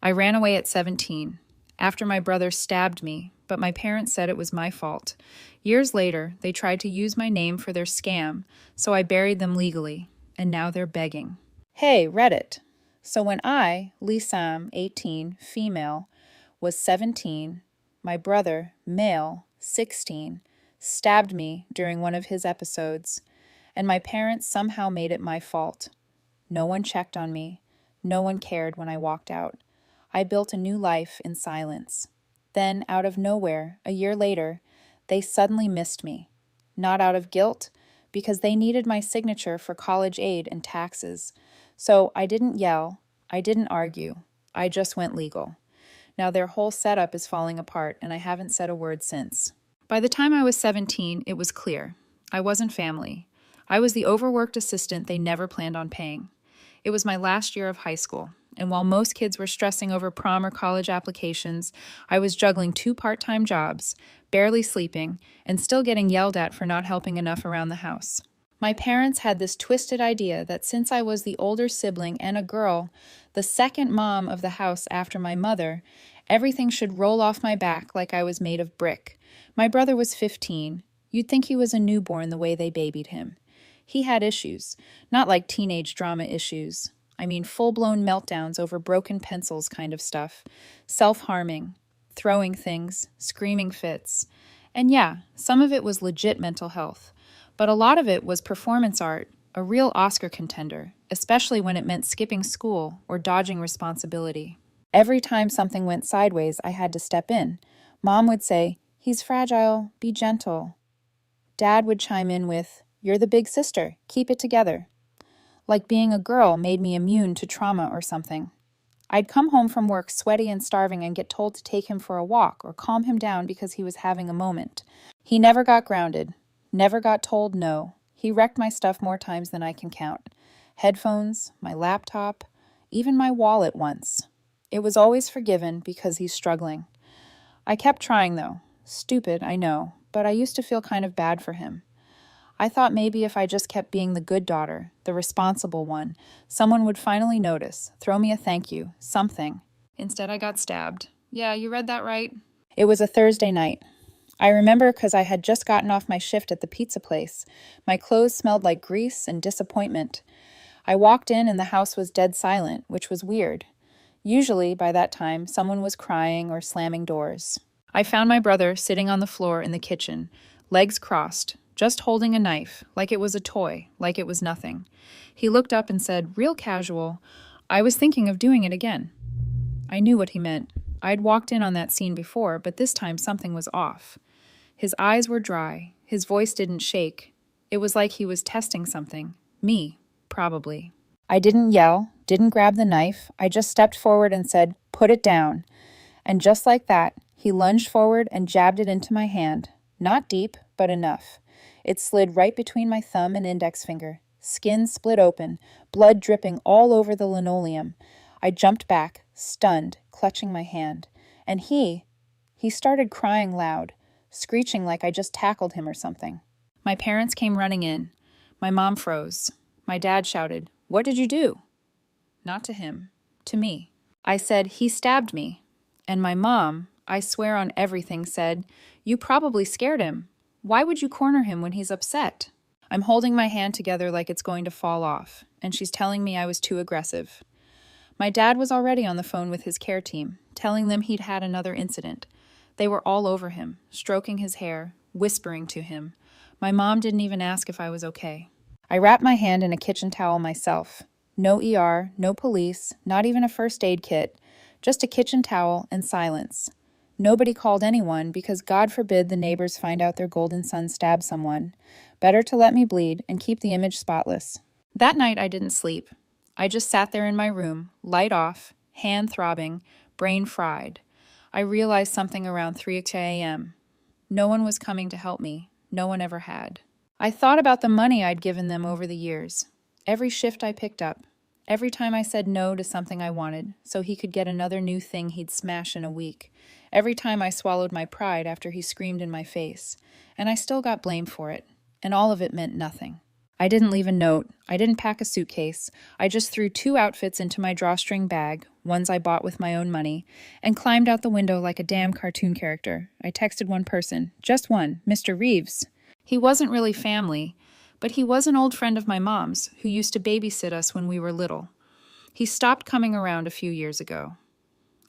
I ran away at 17, after my brother stabbed me, but my parents said it was my fault. Years later, they tried to use my name for their scam, so I buried them legally, and now they're begging. Hey, Reddit. So when I, Lisam, 18, female, was 17, my brother, male, 16, stabbed me during one of his episodes, and my parents somehow made it my fault. No one checked on me. No one cared when I walked out. I built a new life in silence. Then, out of nowhere, a year later, they suddenly missed me. Not out of guilt, because they needed my signature for college aid and taxes. So I didn't yell, I didn't argue, I just went legal. Now their whole setup is falling apart, and I haven't said a word since. By the time I was 17, it was clear. I wasn't family. I was the overworked assistant they never planned on paying. It was my last year of high school, and while most kids were stressing over prom or college applications, I was juggling 2 part-time jobs, barely sleeping, and still getting yelled at for not helping enough around the house. My parents had this twisted idea that since I was the older sibling and a girl, the second mom of the house after my mother, everything should roll off my back like I was made of brick. My brother was 15. You'd think he was a newborn the way they babied him. He had issues, not like teenage drama issues. I mean full-blown meltdowns over broken pencils kind of stuff. Self-harming, throwing things, screaming fits. And yeah, some of it was legit mental health. But a lot of it was performance art, a real Oscar contender, especially when it meant skipping school or dodging responsibility. Every time something went sideways, I had to step in. Mom would say, "He's fragile, be gentle." Dad would chime in with, "You're the big sister, keep it together." Like being a girl made me immune to trauma or something. I'd come home from work sweaty and starving and get told to take him for a walk or calm him down because he was having a moment. He never got grounded. Never got told no. He wrecked my stuff more times than I can count. Headphones, my laptop, even my wallet once. It was always forgiven because he's struggling. I kept trying though. Stupid, I know, but I used to feel kind of bad for him. I thought maybe if I just kept being the good daughter, the responsible one, someone would finally notice, throw me a thank you, something. Instead, I got stabbed. Yeah, you read that right. It was a Thursday night. I remember because I had just gotten off my shift at the pizza place. My clothes smelled like grease and disappointment. I walked in and the house was dead silent, which was weird. Usually, by that time, someone was crying or slamming doors. I found my brother sitting on the floor in the kitchen, legs crossed, just holding a knife, like it was a toy, like it was nothing. He looked up and said, real casual, "I was thinking of doing it again." I knew what he meant. I'd walked in on that scene before, but this time something was off. His eyes were dry. His voice didn't shake. It was like he was testing something. Me, probably. I didn't yell, didn't grab the knife. I just stepped forward and said, "Put it down." And just like that, he lunged forward and jabbed it into my hand. Not deep, but enough. It slid right between my thumb and index finger. Skin split open, blood dripping all over the linoleum. I jumped back, stunned, clutching my hand. And he started crying loud, screeching like I just tackled him or something. My parents came running in. My mom froze. My dad shouted, "What did you do?" Not to him, to me. I said, "He stabbed me." And my mom, I swear on everything, said, "You probably scared him. Why would you corner him when he's upset?" I'm holding my hand together like it's going to fall off, and she's telling me I was too aggressive. My dad was already on the phone with his care team, telling them he'd had another incident. They were all over him, stroking his hair, whispering to him. My mom didn't even ask if I was okay. I wrapped my hand in a kitchen towel myself. No ER, no police, not even a first aid kit, just a kitchen towel and silence. Nobody called anyone because God forbid the neighbors find out their golden son stabbed someone. Better to let me bleed and keep the image spotless. That night I didn't sleep. I just sat there in my room, light off, hand throbbing, brain fried. I realized something around 3 a.m. No one was coming to help me. No one ever had. I thought about the money I'd given them over the years. Every shift I picked up. Every time I said no to something I wanted, so he could get another new thing he'd smash in a week. Every time I swallowed my pride after he screamed in my face. And I still got blamed for it. And all of it meant nothing. I didn't leave a note. I didn't pack a suitcase. I just threw 2 outfits into my drawstring bag, ones I bought with my own money, and climbed out the window like a damn cartoon character. I texted one person, just one, Mr. Reeves. He wasn't really family, but he was an old friend of my mom's who used to babysit us when we were little. He stopped coming around a few years ago.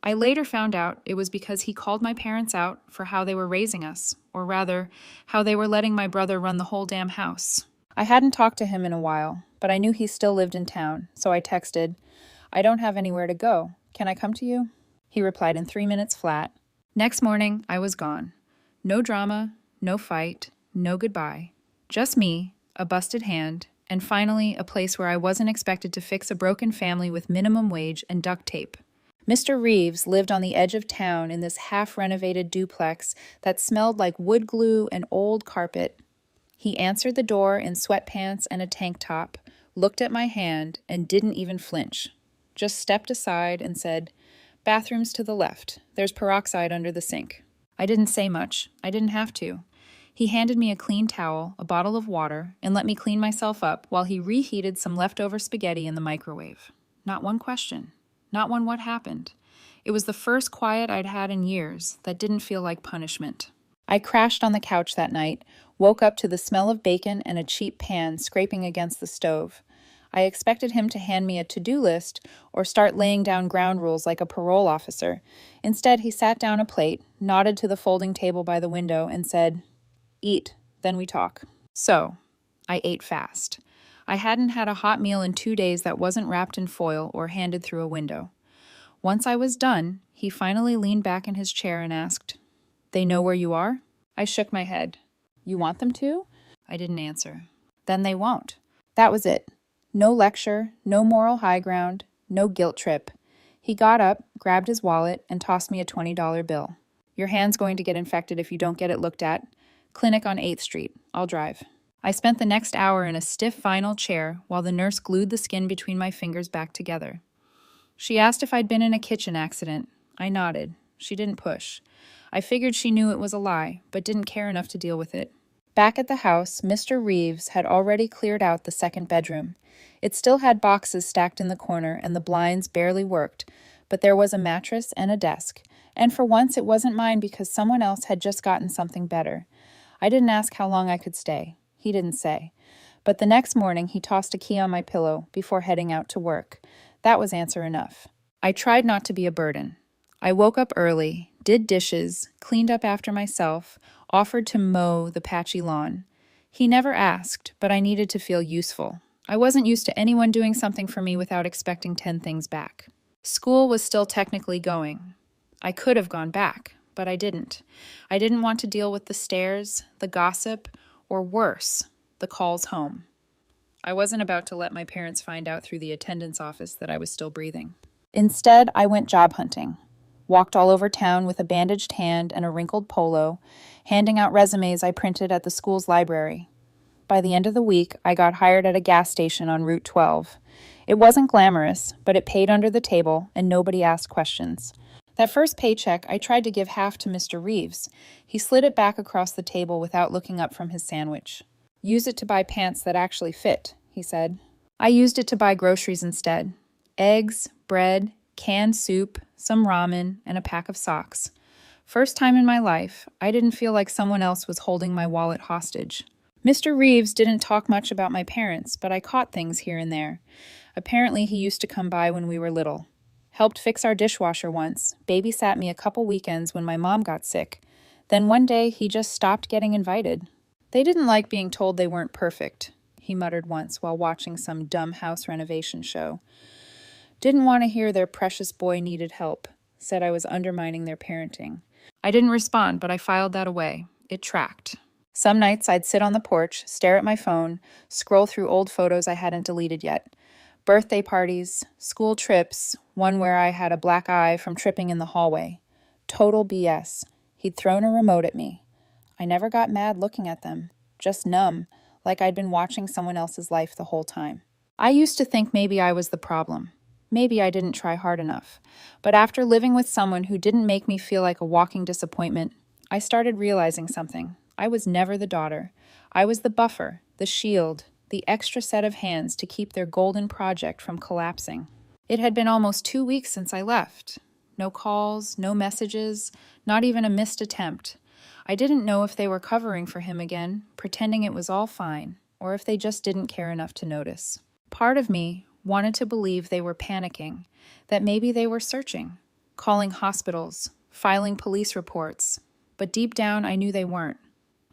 I later found out it was because he called my parents out for how they were raising us, or rather, how they were letting my brother run the whole damn house. I hadn't talked to him in a while, but I knew he still lived in town, so I texted, "I don't have anywhere to go. Can I come to you?" He replied in 3 minutes flat. Next morning, I was gone. No drama, no fight, no goodbye. Just me, a busted hand, and finally a place where I wasn't expected to fix a broken family with minimum wage and duct tape. Mr. Reeves lived on the edge of town in this half-renovated duplex that smelled like wood glue and old carpet. He answered the door in sweatpants and a tank top, looked at my hand, and didn't even flinch. Just stepped aside and said, "Bathrooms to the left. There's peroxide under the sink." I didn't say much. I didn't have to. He handed me a clean towel, a bottle of water, and let me clean myself up while he reheated some leftover spaghetti in the microwave. Not one question. Not one what happened. It was the first quiet I'd had in years that didn't feel like punishment. I crashed on the couch that night, woke up to the smell of bacon and a cheap pan scraping against the stove. I expected him to hand me a to-do list or start laying down ground rules like a parole officer. Instead, he sat down a plate, nodded to the folding table by the window, and said, "Eat, then we talk." So, I ate fast. I hadn't had a hot meal in 2 days that wasn't wrapped in foil or handed through a window. Once I was done, he finally leaned back in his chair and asked, "They know where you are?" I shook my head. "You want them to?" I didn't answer. "Then they won't." That was it. No lecture, no moral high ground, no guilt trip. He got up, grabbed his wallet, and tossed me a $20 bill. "Your hand's going to get infected if you don't get it looked at. Clinic on 8th Street. I'll drive." I spent the next hour in a stiff vinyl chair while the nurse glued the skin between my fingers back together. She asked if I'd been in a kitchen accident. I nodded. She didn't push. I figured she knew it was a lie, but didn't care enough to deal with it. Back at the house, Mr. Reeves had already cleared out the second bedroom. It still had boxes stacked in the corner and the blinds barely worked, but there was a mattress and a desk. And for once it wasn't mine because someone else had just gotten something better. I didn't ask how long I could stay. He didn't say. But the next morning he tossed a key on my pillow before heading out to work. That was answer enough. I tried not to be a burden. I woke up early, did dishes, cleaned up after myself, offered to mow the patchy lawn. He never asked, but I needed to feel useful. I wasn't used to anyone doing something for me without expecting 10 things back. School was still technically going. I could have gone back, but I didn't. I didn't want to deal with the stares, the gossip, or worse, the calls home. I wasn't about to let my parents find out through the attendance office that I was still breathing. Instead, I went job hunting. Walked all over town with a bandaged hand and a wrinkled polo, handing out resumes I printed at the school's library. By the end of the week, I got hired at a gas station on Route 12. It wasn't glamorous, but it paid under the table, and nobody asked questions. That first paycheck, I tried to give half to Mr. Reeves. He slid it back across the table without looking up from his sandwich. "Use it to buy pants that actually fit," he said. I used it to buy groceries instead. Eggs, bread, canned soup, some ramen, and a pack of socks. First time in my life, I didn't feel like someone else was holding my wallet hostage. Mr. Reeves didn't talk much about my parents, but I caught things here and there. Apparently he used to come by when we were little. Helped fix our dishwasher once, babysat me a couple weekends when my mom got sick. Then one day he just stopped getting invited. "They didn't like being told they weren't perfect," he muttered once while watching some dumb house renovation show. "Didn't want to hear their precious boy needed help," said I was undermining their parenting. I didn't respond, but I filed that away. It tracked. Some nights I'd sit on the porch, stare at my phone, scroll through old photos I hadn't deleted yet. Birthday parties, school trips, one where I had a black eye from tripping in the hallway. Total BS. He'd thrown a remote at me. I never got mad looking at them, just numb, like I'd been watching someone else's life the whole time. I used to think maybe I was the problem. Maybe I didn't try hard enough. But after living with someone who didn't make me feel like a walking disappointment, I started realizing something. I was never the daughter. I was the buffer, the shield, the extra set of hands to keep their golden project from collapsing. It had been almost 2 weeks since I left. No calls, no messages, not even a missed attempt. I didn't know if they were covering for him again, pretending it was all fine, or if they just didn't care enough to notice. Part of me wanted to believe they were panicking, that maybe they were searching, calling hospitals, filing police reports, but deep down I knew they weren't,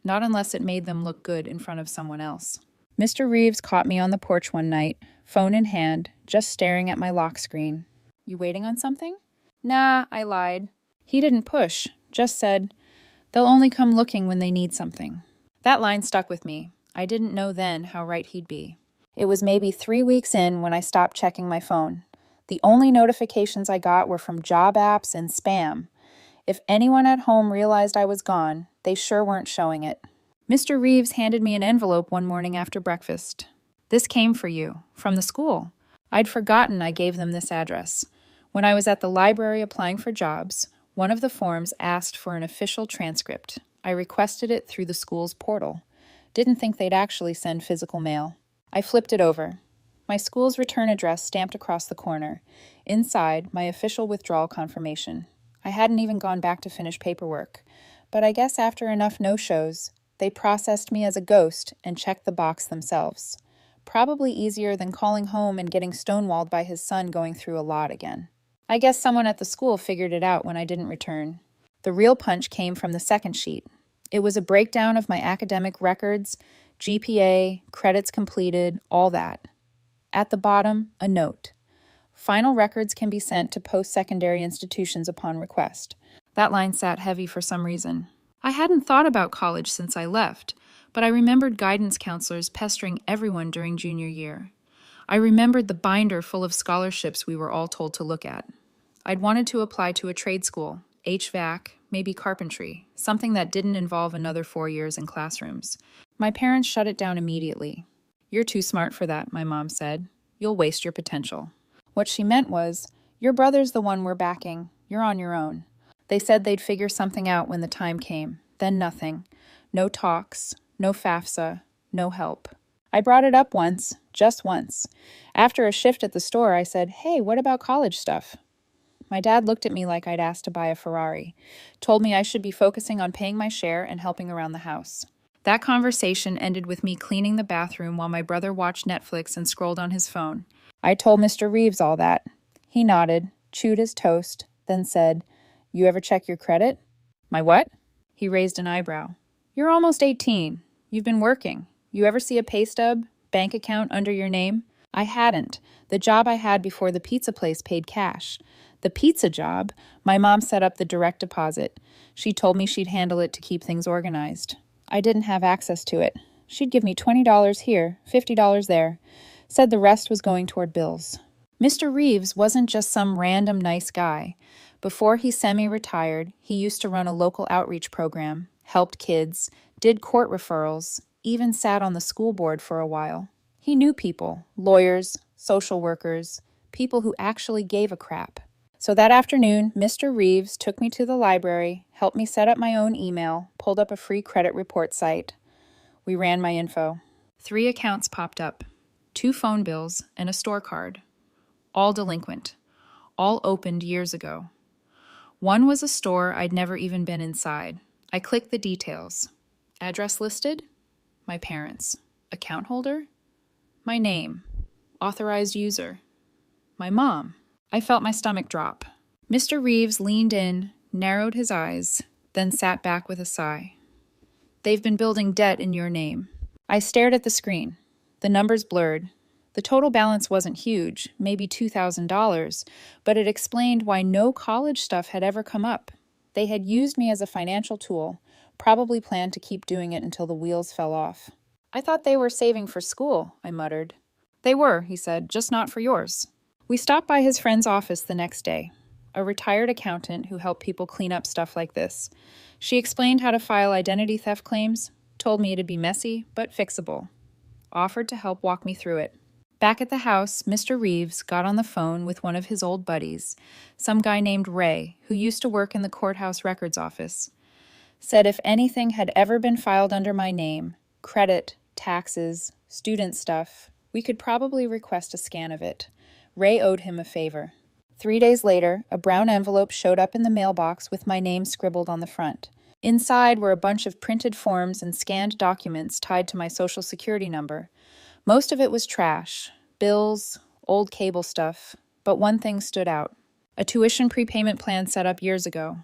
not unless it made them look good in front of someone else. Mr. Reeves caught me on the porch one night, phone in hand, just staring at my lock screen. "You waiting on something?" "Nah," I lied. He didn't push, just said, "They'll only come looking when they need something." That line stuck with me. I didn't know then how right he'd be. It was maybe 3 weeks in when I stopped checking my phone. The only notifications I got were from job apps and spam. If anyone at home realized I was gone, they sure weren't showing it. Mr. Reeves handed me an envelope one morning after breakfast. "This came for you, from the school." I'd forgotten I gave them this address. When I was at the library applying for jobs, one of the forms asked for an official transcript. I requested it through the school's portal. Didn't think they'd actually send physical mail. I flipped it over. My school's return address stamped across the corner. Inside, my official withdrawal confirmation. I hadn't even gone back to finish paperwork. But I guess after enough no-shows, they processed me as a ghost and checked the box themselves. Probably easier than calling home and getting stonewalled by his son going through a lot again. I guess someone at the school figured it out when I didn't return. The real punch came from the second sheet. It was a breakdown of my academic records, GPA, credits completed, all that. At the bottom, a note. Final records can be sent to post-secondary institutions upon request. That line sat heavy for some reason. I hadn't thought about college since I left, but I remembered guidance counselors pestering everyone during junior year. I remembered the binder full of scholarships we were all told to look at. I'd wanted to apply to a trade school, HVAC, maybe carpentry, something that didn't involve another 4 years in classrooms. My parents shut it down immediately. "You're too smart for that," my mom said. "You'll waste your potential." What she meant was, "Your brother's the one we're backing. You're on your own." They said they'd figure something out when the time came. Then nothing. No talks, no FAFSA, no help. I brought it up once, just once. After a shift at the store, I said, "Hey, what about college stuff?" My dad looked at me like I'd asked to buy a Ferrari, told me I should be focusing on paying my share and helping around the house. That conversation ended with me cleaning the bathroom while my brother watched Netflix and scrolled on his phone. I told Mr. Reeves all that. He nodded, chewed his toast, then said, "You ever check your credit?" "My what?" He raised an eyebrow. "You're almost 18. You've been working. You ever see a pay stub, bank account under your name?" I hadn't. The job I had before the pizza place paid cash. The pizza job, my mom set up the direct deposit. She told me she'd handle it to keep things organized. I didn't have access to it. She'd give me $20 here, $50 there. Said the rest was going toward bills. Mr. Reeves wasn't just some random nice guy. Before he semi-retired, he used to run a local outreach program, helped kids, did court referrals, even sat on the school board for a while. He knew people, lawyers, social workers, people who actually gave a crap. So that afternoon, Mr. Reeves took me to the library, helped me set up my own email, pulled up a free credit report site. We ran my info. 3 accounts popped up. 2 phone bills and a store card. All delinquent. All opened years ago. One was a store I'd never even been inside. I clicked the details. Address listed? My parents. Account holder? My name. Authorized user. My mom. I felt my stomach drop. Mr. Reeves leaned in, narrowed his eyes, then sat back with a sigh. "They've been building debt in your name." I stared at the screen. The numbers blurred. The total balance wasn't huge, maybe $2,000, but it explained why no college stuff had ever come up. They had used me as a financial tool, probably planned to keep doing it until the wheels fell off. "I thought they were saving for school," I muttered. "They were," he said, "just not for yours." We stopped by his friend's office the next day, a retired accountant who helped people clean up stuff like this. She explained how to file identity theft claims, told me it'd be messy, but fixable. Offered to help walk me through it. Back at the house, Mr. Reeves got on the phone with one of his old buddies, some guy named Ray, who used to work in the courthouse records office. Said if anything had ever been filed under my name, credit, taxes, Student stuff. We could probably request a scan of it. Ray owed him a favor. 3 days later, a brown envelope showed up in the mailbox with my name scribbled on the front. Inside were a bunch of printed forms and scanned documents tied to my social security number. Most of it was trash, bills, old cable stuff, but one thing stood out. A tuition prepayment plan set up years ago.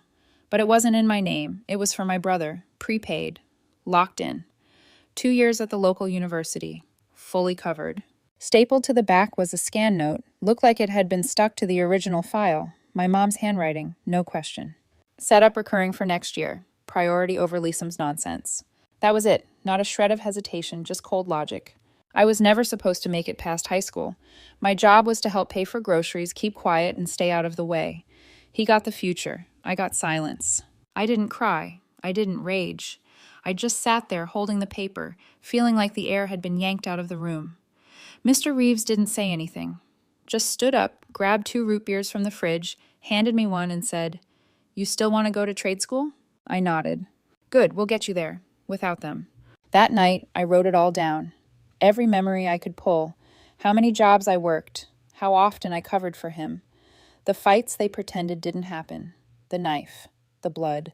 But it wasn't in my name. It was for my brother, prepaid, locked in. 2 years at the local university, fully covered. Stapled to the back was a scan note, looked like it had been stuck to the original file. My mom's handwriting, no question. Set up recurring for next year. Priority over Lisam's nonsense. That was it. Not a shred of hesitation, just cold logic. I was never supposed to make it past high school. My job was to help pay for groceries, keep quiet, and stay out of the way. He got the future. I got silence. I didn't cry. I didn't rage. I just sat there holding the paper, feeling like the air had been yanked out of the room. Mr. Reeves didn't say anything. Just stood up, grabbed 2 root beers from the fridge, handed me one, and said, "You still want to go to trade school?" I nodded. "Good, we'll get you there, without them." That night, I wrote it all down. Every memory I could pull. How many jobs I worked. How often I covered for him. The fights they pretended didn't happen. The knife. The blood.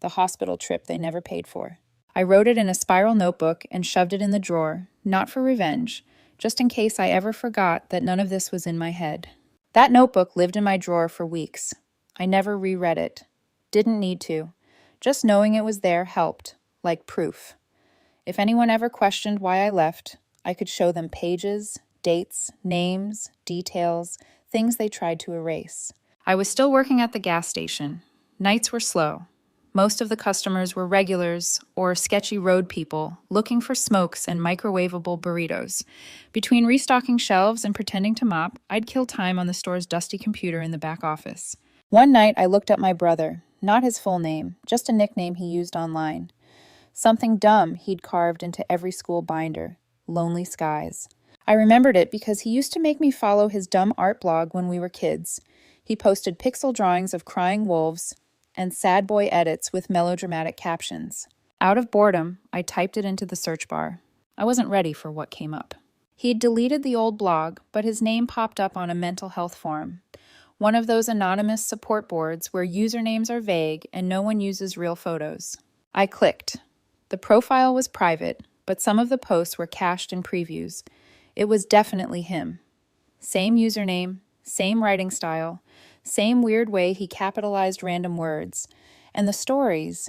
The hospital trip they never paid for. I wrote it in a spiral notebook and shoved it in the drawer, not for revenge, just in case I ever forgot that none of this was in my head. That notebook lived in my drawer for weeks. I never reread it. Didn't need to. Just knowing it was there helped, like proof. If anyone ever questioned why I left, I could show them pages, dates, names, details, things they tried to erase. I was still working at the gas station. Nights were slow. Most of the customers were regulars or sketchy road people looking for smokes and microwavable burritos. Between restocking shelves and pretending to mop, I'd kill time on the store's dusty computer in the back office. One night, I looked up my brother, not his full name, just a nickname he used online. Something dumb he'd carved into every school binder, Lonely Skies. I remembered it because he used to make me follow his dumb art blog when we were kids. He posted pixel drawings of crying wolves and sad boy edits with melodramatic captions. Out of boredom, I typed it into the search bar. I wasn't ready for what came up. He'd deleted the old blog, but his name popped up on a mental health forum. One of those anonymous support boards where usernames are vague and no one uses real photos. I clicked. The profile was private, but some of the posts were cached in previews. It was definitely him. Same username, same writing style, same weird way he capitalized random words. And the stories,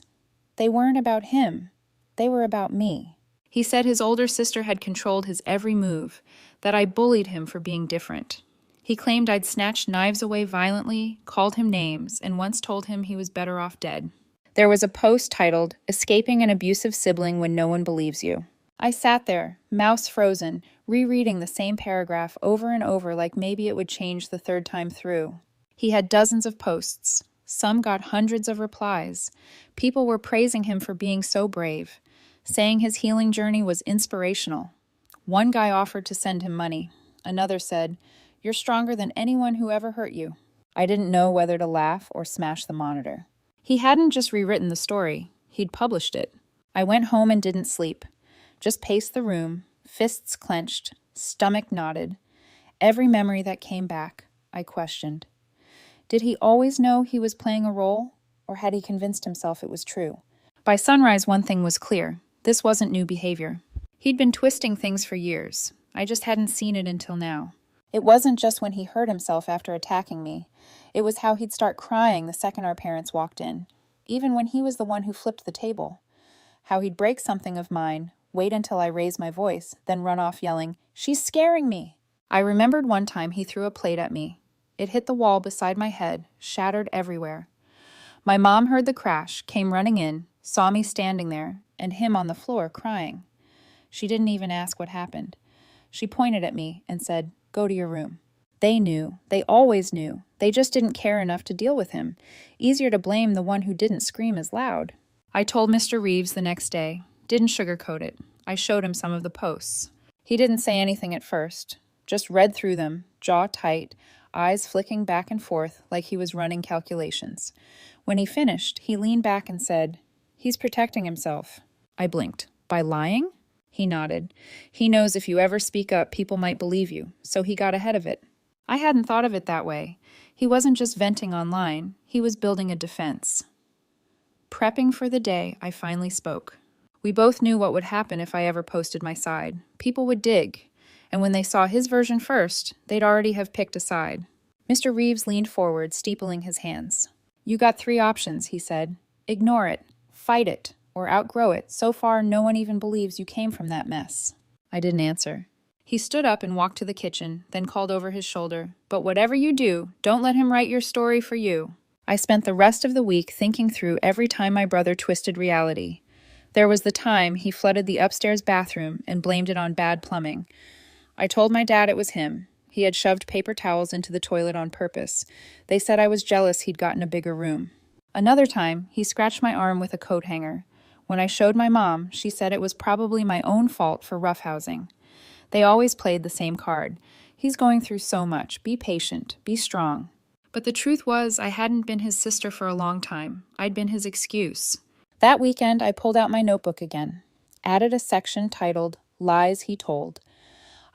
they weren't about him. They were about me. He said his older sister had controlled his every move, that I bullied him for being different. He claimed I'd snatched knives away violently, called him names, and once told him he was better off dead. There was a post titled, "Escaping an Abusive Sibling When No One Believes You." I sat there, mouse frozen, rereading the same paragraph over and over like maybe it would change the 3rd time through. He had dozens of posts. Some got hundreds of replies. People were praising him for being so brave, saying his healing journey was inspirational. One guy offered to send him money. Another said, "You're stronger than anyone who ever hurt you." I didn't know whether to laugh or smash the monitor. He hadn't just rewritten the story. He'd published it. I went home and didn't sleep. Just paced the room, fists clenched, stomach knotted. Every memory that came back, I questioned. Did he always know he was playing a role, or had he convinced himself it was true? By sunrise, one thing was clear. This wasn't new behavior. He'd been twisting things for years. I just hadn't seen it until now. It wasn't just when he hurt himself after attacking me. It was how he'd start crying the second our parents walked in, even when he was the one who flipped the table. How he'd break something of mine, wait until I raised my voice, then run off yelling, "She's scaring me!" I remembered one time he threw a plate at me. It hit the wall beside my head, shattered everywhere. My mom heard the crash, came running in, saw me standing there, and him on the floor crying. She didn't even ask what happened. She pointed at me and said, "Go to your room." They knew. They always knew. They just didn't care enough to deal with him. Easier to blame the one who didn't scream as loud. I told Mr. Reeves the next day. Didn't sugarcoat it. I showed him some of the posts. He didn't say anything at first. Just read through them, jaw tight, eyes flicking back and forth like he was running calculations. When he finished, he leaned back and said, "He's protecting himself." I blinked. By lying? He nodded. He knows if you ever speak up, people might believe you, so he got ahead of it. I hadn't thought of it that way. He wasn't just venting online, he was building a defense. Prepping for the day, I finally spoke. We both knew what would happen if I ever posted my side. People would dig, and when they saw his version first, they'd already have picked a side. Mr. Reeves leaned forward, steepling his hands. You got 3 options, he said. Ignore it, fight it, or outgrow it. So far, no one even believes you came from that mess. I didn't answer. He stood up and walked to the kitchen, then called over his shoulder, But whatever you do, don't let him write your story for you. I spent the rest of the week thinking through every time my brother twisted reality. There was the time he flooded the upstairs bathroom and blamed it on bad plumbing. I told my dad it was him. He had shoved paper towels into the toilet on purpose. They said I was jealous he'd gotten a bigger room. Another time, he scratched my arm with a coat hanger. When I showed my mom, she said it was probably my own fault for roughhousing. They always played the same card. He's going through so much. Be patient. Be strong. But the truth was, I hadn't been his sister for a long time. I'd been his excuse. That weekend, I pulled out my notebook again, added a section titled Lies He Told.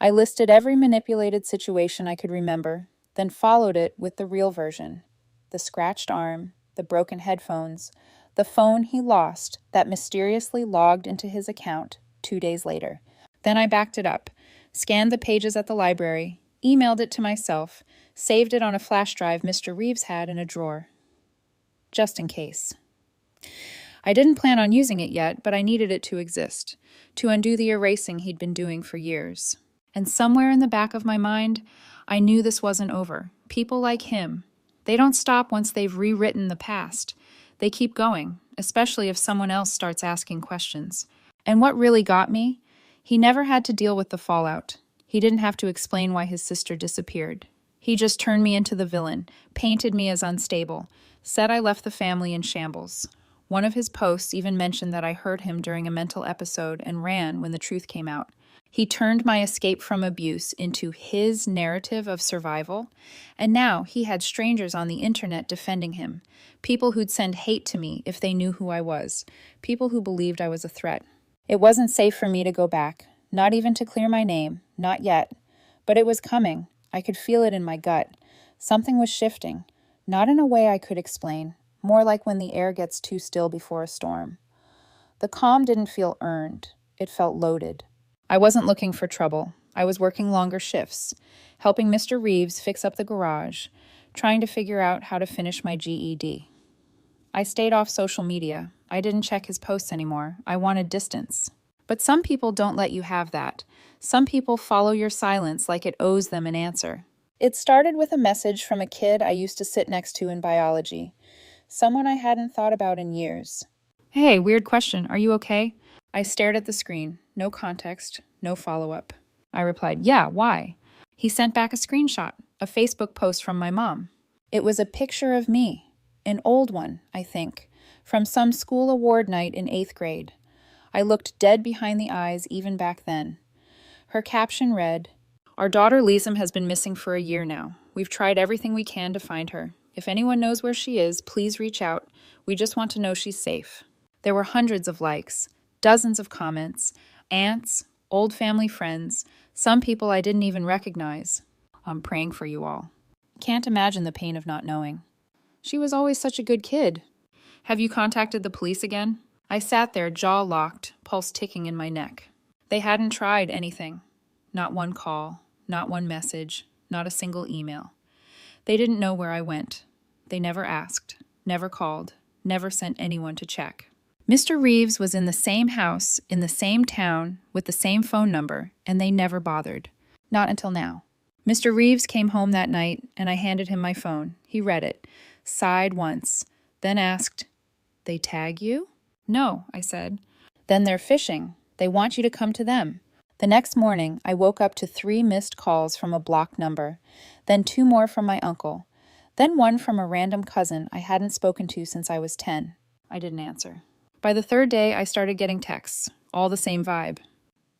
I listed every manipulated situation I could remember, then followed it with the real version. The scratched arm, the broken headphones, the phone he lost that mysteriously logged into his account 2 days later. Then I backed it up, scanned the pages at the library, emailed it to myself, saved it on a flash drive Mr. Reeves had in a drawer. Just in case. I didn't plan on using it yet, but I needed it to exist, to undo the erasing he'd been doing for years. And somewhere in the back of my mind, I knew this wasn't over. People like him, they don't stop once they've rewritten the past. They keep going, especially if someone else starts asking questions. And what really got me? He never had to deal with the fallout. He didn't have to explain why his sister disappeared. He just turned me into the villain, painted me as unstable, said I left the family in shambles. One of his posts even mentioned that I hurt him during a mental episode and ran when the truth came out. He turned my escape from abuse into his narrative of survival, and now he had strangers on the internet defending him, people who'd send hate to me if they knew who I was, people who believed I was a threat. It wasn't safe for me to go back, not even to clear my name, not yet. But it was coming. I could feel it in my gut. Something was shifting, not in a way I could explain, more like when the air gets too still before a storm. The calm didn't feel earned. It felt loaded. I wasn't looking for trouble. I was working longer shifts, helping Mr. Reeves fix up the garage, trying to figure out how to finish my GED. I stayed off social media. I didn't check his posts anymore. I wanted distance. But some people don't let you have that. Some people follow your silence like it owes them an answer. It started with a message from a kid I used to sit next to in biology, someone I hadn't thought about in years. Hey, weird question. Are you okay? I stared at the screen. No context, no follow-up. I replied, yeah, why? He sent back a screenshot, a Facebook post from my mom. It was a picture of me, an old one, I think, from some school award night in 8th grade. I looked dead behind the eyes even back then. Her caption read, Our daughter Liesem has been missing for a year now. We've tried everything we can to find her. If anyone knows where she is, please reach out. We just want to know she's safe. There were hundreds of likes, dozens of comments, aunts, old family friends, some people I didn't even recognize. I'm praying for you all. Can't imagine the pain of not knowing. She was always such a good kid. Have you contacted the police again? I sat there, jaw locked, pulse ticking in my neck. They hadn't tried anything. Not one call, not one message, not a single email. They didn't know where I went. They never asked, never called, never sent anyone to check. Mr. Reeves was in the same house, in the same town, with the same phone number, and they never bothered. Not until now. Mr. Reeves came home that night, and I handed him my phone. He read it, sighed once, then asked, They tag you? No, I said. Then they're phishing. They want you to come to them. The next morning, I woke up to 3 missed calls from a blocked number, then 2 more from my uncle, then one from a random cousin I hadn't spoken to since I was 10. I didn't answer. By the 3rd day, I started getting texts, all the same vibe.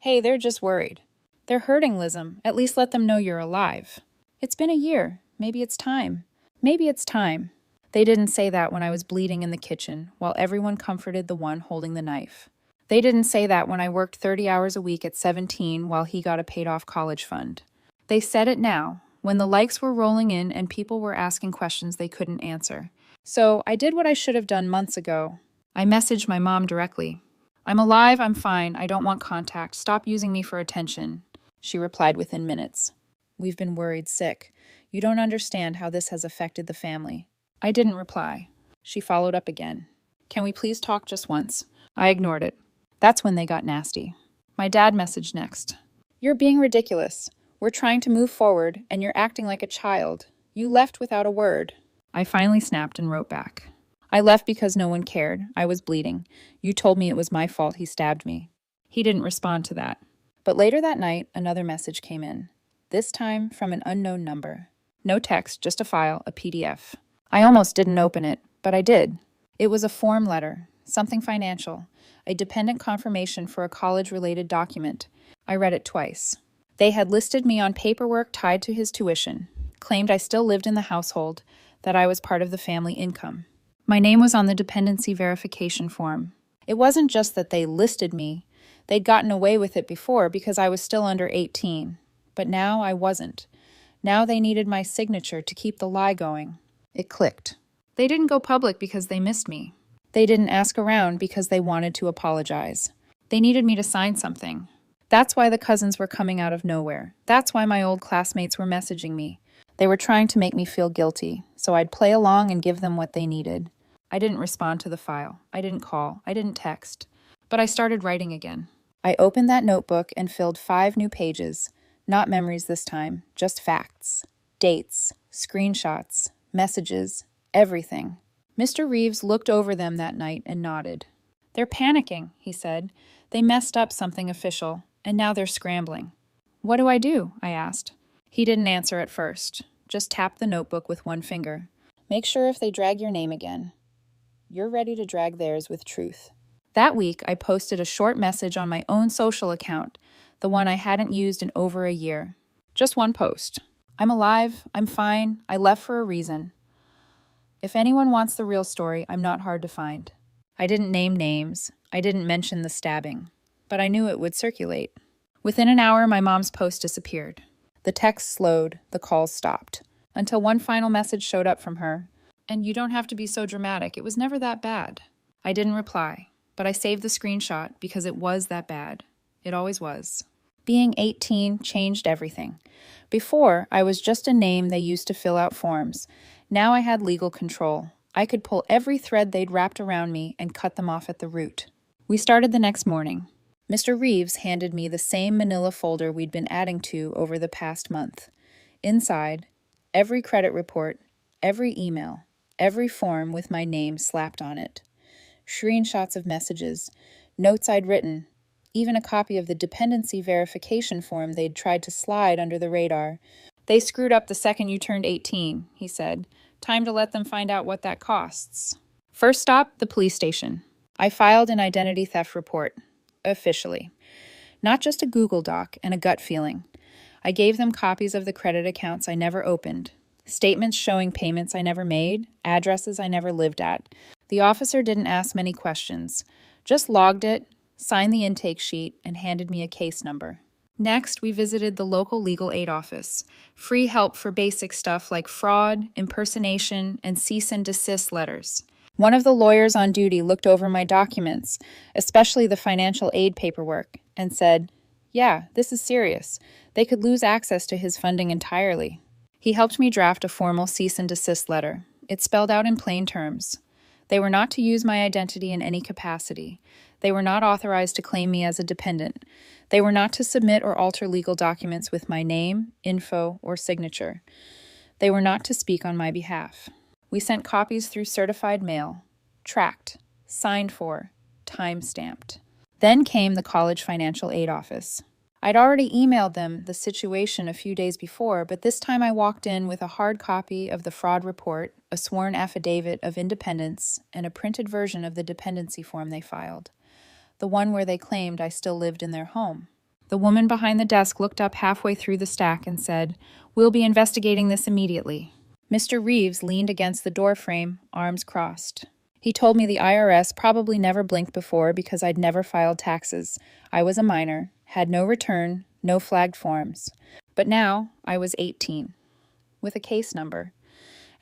Hey, they're just worried. They're hurting, Lism. At least let them know you're alive. It's been a year. Maybe it's time. Maybe it's time. They didn't say that when I was bleeding in the kitchen, while everyone comforted the one holding the knife. They didn't say that when I worked 30 hours a week at 17 while he got a paid-off college fund. They said it now, when the likes were rolling in and people were asking questions they couldn't answer. So I did what I should have done months ago. I messaged my mom directly. "I'm alive, I'm fine, I don't want contact, stop using me for attention." She replied within minutes. "We've been worried sick. You don't understand how this has affected the family." I didn't reply. She followed up again. "Can we please talk just once?" I ignored it. That's when they got nasty. My dad messaged next. "You're being ridiculous. We're trying to move forward, and you're acting like a child. You left without a word." I finally snapped and wrote back. "I left because no one cared. I was bleeding. You told me it was my fault he stabbed me." He didn't respond to that. But later that night, another message came in. This time from an unknown number. No text, just a file, a PDF. I almost didn't open it, but I did. It was a form letter, something financial, a dependent confirmation for a college-related document. I read it twice. They had listed me on paperwork tied to his tuition, claimed I still lived in the household, that I was part of the family income. My name was on the dependency verification form. It wasn't just that they listed me. They'd gotten away with it before because I was still under 18. But now I wasn't. Now they needed my signature to keep the lie going. It clicked. They didn't go public because they missed me. They didn't ask around because they wanted to apologize. They needed me to sign something. That's why the cousins were coming out of nowhere. That's why my old classmates were messaging me. They were trying to make me feel guilty, so I'd play along and give them what they needed. I didn't respond to the file. I didn't call. I didn't text. But I started writing again. I opened that notebook and filled 5 new pages. Not memories this time, just facts. Dates, screenshots, messages, everything. Mr. Reeves looked over them that night and nodded. "They're panicking," he said. "They messed up something official, and now they're scrambling." "What do I do?" I asked. He didn't answer at first, just tapped the notebook with one finger. "Make sure if they drag your name again, you're ready to drag theirs with truth." That week, I posted a short message on my own social account, the one I hadn't used in over a year. Just one post. "I'm alive, I'm fine, I left for a reason. If anyone wants the real story, I'm not hard to find." I didn't name names. I didn't mention the stabbing. But I knew it would circulate. Within an hour, my mom's post disappeared. The text slowed, the calls stopped, until one final message showed up from her. "And you don't have to be so dramatic. It was never that bad." I didn't reply, but I saved the screenshot because it was that bad. It always was. Being 18 changed everything. Before, I was just a name they used to fill out forms. Now I had legal control. I could pull every thread they'd wrapped around me and cut them off at the root. We started the next morning. Mr. Reeves handed me the same manila folder we'd been adding to over the past month. Inside, every credit report, every email, every form with my name slapped on it. Screenshots of messages, notes I'd written, even a copy of the dependency verification form they'd tried to slide under the radar. "They screwed up the second you turned 18, he said. "Time to let them find out what that costs." First stop, the police station. I filed an identity theft report. Officially. Not just a Google Doc and a gut feeling. I gave them copies of the credit accounts I never opened, statements showing payments I never made, addresses I never lived at. The officer didn't ask many questions, just logged it, signed the intake sheet, and handed me a case number. Next, we visited the local legal aid office. Free help for basic stuff like fraud, impersonation, and cease and desist letters. One of the lawyers on duty looked over my documents, especially the financial aid paperwork, and said, "Yeah, this is serious. They could lose access to his funding entirely." He helped me draft a formal cease and desist letter. It spelled out in plain terms. They were not to use my identity in any capacity. They were not authorized to claim me as a dependent. They were not to submit or alter legal documents with my name, info, or signature. They were not to speak on my behalf. We sent copies through certified mail, tracked, signed for, time-stamped. Then came the college financial aid office. I'd already emailed them the situation a few days before, but this time I walked in with a hard copy of the fraud report, a sworn affidavit of independence, and a printed version of the dependency form they filed, the one where they claimed I still lived in their home. The woman behind the desk looked up halfway through the stack and said, "We'll be investigating this immediately." Mr. Reeves leaned against the doorframe, arms crossed. He told me the IRS probably never blinked before because I'd never filed taxes. I was a minor, had no return, no flagged forms. But now I was 18, with a case number,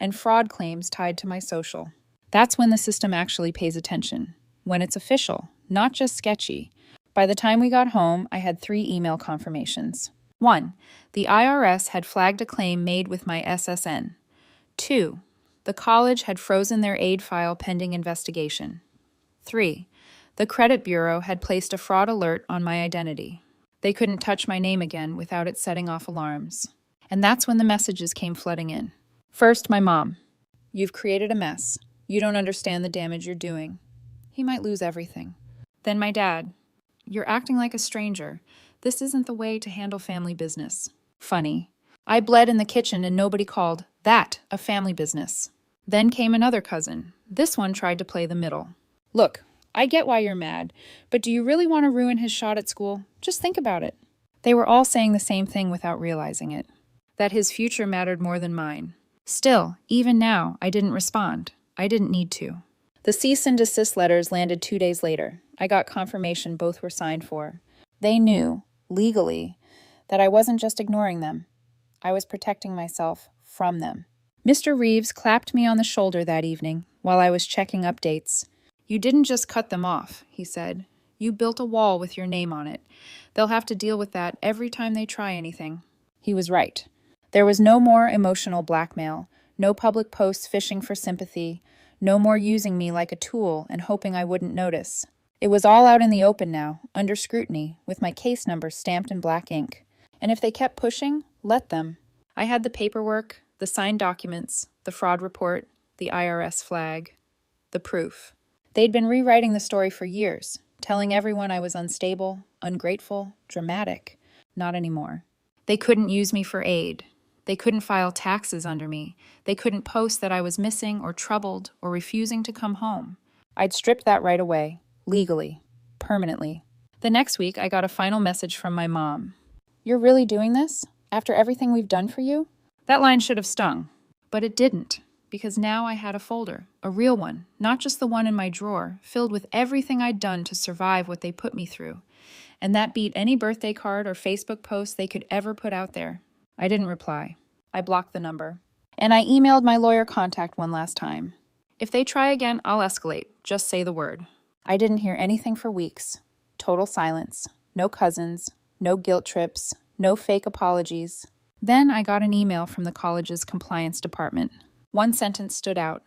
and fraud claims tied to my social. That's when the system actually pays attention, when it's official, not just sketchy. By the time we got home, I had 3 email confirmations. 1. The IRS had flagged a claim made with my SSN. 2. The college had frozen their aid file pending investigation. 3. The credit bureau had placed a fraud alert on my identity. They couldn't touch my name again without it setting off alarms. And that's when the messages came flooding in. First, my mom. You've created a mess. You don't understand the damage you're doing. He might lose everything. Then my dad. You're acting like a stranger. This isn't the way to handle family business. Funny. I bled in the kitchen and nobody called that a family business. Then came another cousin. This one tried to play the middle. Look, I get why you're mad, but do you really want to ruin his shot at school? Just think about it. They were all saying the same thing without realizing it. That his future mattered more than mine. Still, even now, I didn't respond. I didn't need to. The cease and desist letters landed 2 days later. I got confirmation both were signed for. They knew, legally, that I wasn't just ignoring them. I was protecting myself from them. Mr. Reeves clapped me on the shoulder that evening while I was checking updates. You didn't just cut them off, he said. You built a wall with your name on it. They'll have to deal with that every time they try anything. He was right. There was no more emotional blackmail, no public posts fishing for sympathy, no more using me like a tool and hoping I wouldn't notice. It was all out in the open now, under scrutiny, with my case number stamped in black ink. And if they kept pushing, let them. I had the paperwork, the signed documents, the fraud report, the IRS flag, the proof. They'd been rewriting the story for years, telling everyone I was unstable, ungrateful, dramatic. Not anymore. They couldn't use me for aid. They couldn't file taxes under me. They couldn't post that I was missing or troubled or refusing to come home. I'd stripped that right away, legally, permanently. The next week, I got a final message from my mom. You're really doing this? After everything we've done for you? That line should have stung, but it didn't, because now I had a folder, a real one, not just the one in my drawer, filled with everything I'd done to survive what they put me through. And that beat any birthday card or Facebook post they could ever put out there. I didn't reply. I blocked the number. And I emailed my lawyer contact one last time. If they try again, I'll escalate. Just say the word. I didn't hear anything for weeks. Total silence. No cousins. No guilt trips. No fake apologies. Then I got an email from the college's compliance department. One sentence stood out.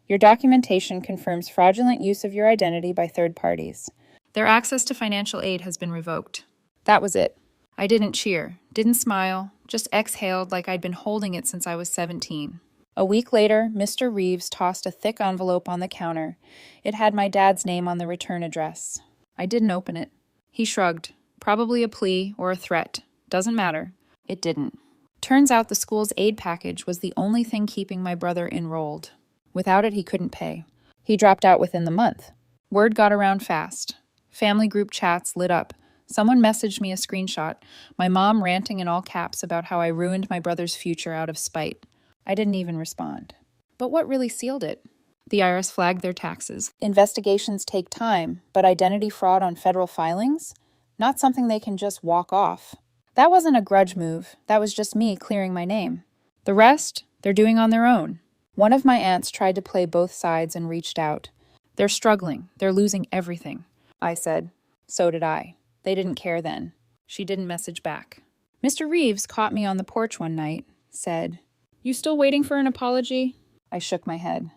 Your documentation confirms fraudulent use of your identity by third parties. Their access to financial aid has been revoked. That was it. I didn't cheer, didn't smile, just exhaled like I'd been holding it since I was 17. A week later, Mr. Reeves tossed a thick envelope on the counter. It had my dad's name on the return address. I didn't open it. He shrugged. Probably a plea or a threat. Doesn't matter. It didn't. Turns out the school's aid package was the only thing keeping my brother enrolled. Without it, he couldn't pay. He dropped out within the month. Word got around fast. Family group chats lit up. Someone messaged me a screenshot, my mom ranting in all caps about how I ruined my brother's future out of spite. I didn't even respond. But what really sealed it? The IRS flagged their taxes. Investigations take time, but identity fraud on federal filings? Not something they can just walk off. That wasn't a grudge move. That was just me clearing my name. The rest, they're doing on their own. One of my aunts tried to play both sides and reached out. They're struggling. They're losing everything. I said. So did I. They didn't care then. She didn't message back. Mr. Reeves caught me on the porch one night, said, You still waiting for an apology? I shook my head.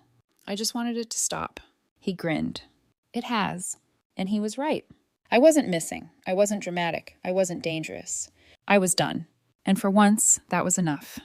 I just wanted it to stop. He grinned. It has. And he was right. I wasn't missing. I wasn't dramatic. I wasn't dangerous. I was done. And for once, that was enough.